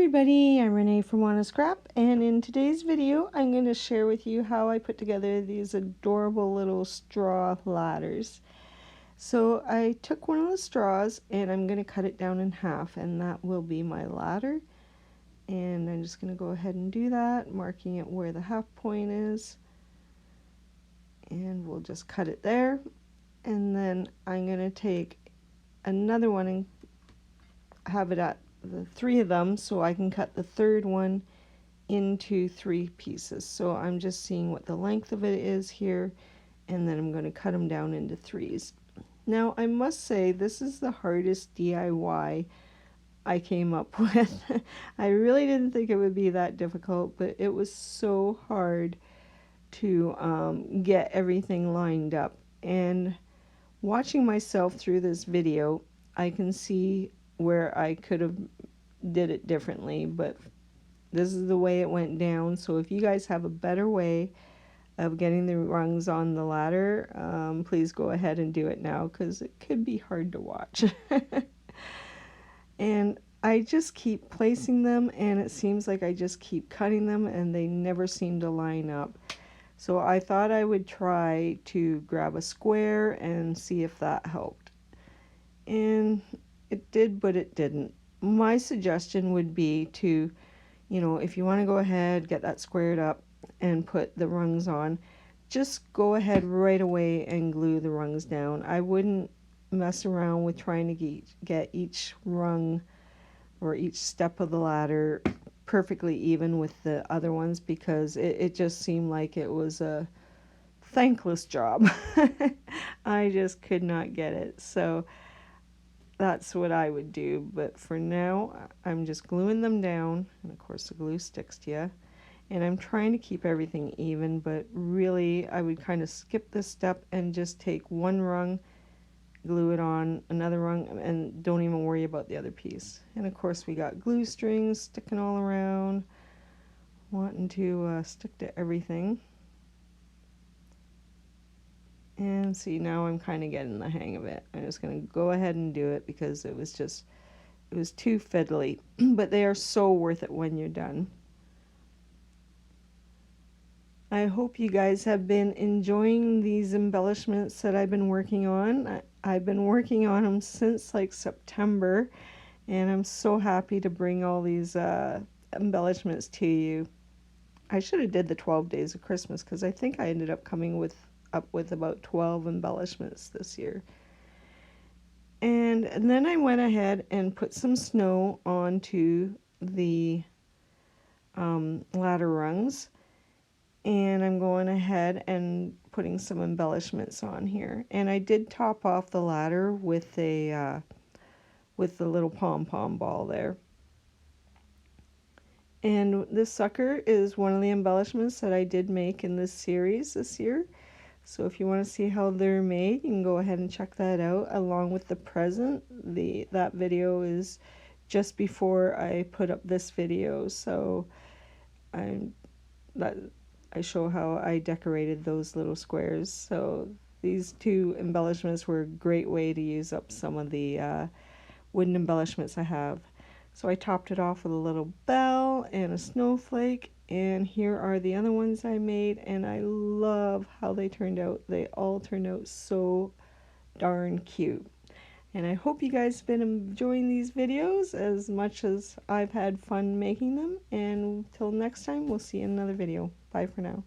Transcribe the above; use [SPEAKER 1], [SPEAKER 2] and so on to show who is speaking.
[SPEAKER 1] everybody, I'm Renee from Wanna Scrap, and in today's video I'm going to share with you how I put together these adorable little straw ladders. So I took one of the straws and I'm going to cut it down in half, and that will be my ladder. And I'm just going to go ahead and do that, marking it where the half point is, and we'll just cut it there. And then I'm going to take another one and have it at the three of them, so I can cut the third one into three pieces. So I'm just seeing what the length of it is here, and then I'm going to cut them down into threes. Now I must say, this is the hardest DIY I came up with. I really didn't think it would be that difficult, but it was so hard to get everything lined up. And watching myself through this video, I can see where I could have did it differently, but this is the way it went down. So if you guys have a better way of getting the rungs on the ladder, please go ahead and do it now, because it could be hard to watch. And I just keep placing them, and it seems like I just keep cutting them and they never seem to line up. So I thought I would try to grab a square and see if that helped. And it did, but it didn't. My suggestion would be to, if you want to go ahead, get that squared up and put the rungs on, just go ahead right away and glue the rungs down. I wouldn't mess around with trying to get each rung or each step of the ladder perfectly even with the other ones, because it just seemed like it was a thankless job. I just could not get it. So that's what I would do, but for now I'm just gluing them down, and of course the glue sticks to you, and I'm trying to keep everything even, but really I would kind of skip this step and just take one rung, glue it on another rung, and don't even worry about the other piece. And of course we got glue strings sticking all around, wanting to stick to everything. And see, now I'm kind of getting the hang of it. I'm just going to go ahead and do it because it was too fiddly. But they are so worth it when you're done. I hope you guys have been enjoying these embellishments that I've been working on. I've been working on them since like September, and I'm so happy to bring all these embellishments to you. I should have did the 12 days of Christmas, because I think I ended up coming up with about 12 embellishments this year. And then I went ahead and put some snow onto the ladder rungs, and I'm going ahead and putting some embellishments on here. And I did top off the ladder with the little pom-pom ball there. And this sucker is one of the embellishments that I did make in this series this year. So if you want to see how they're made, you can go ahead and check that out along with the present. That video is just before I put up this video, so I show how I decorated those little squares. So these two embellishments were a great way to use up some of the wooden embellishments I have. So I topped it off with a little bell and a snowflake, and here are the other ones I made, and I love how they turned out. They all turned out so darn cute. And I hope you guys have been enjoying these videos as much as I've had fun making them, and until next time, we'll see you in another video. Bye for now.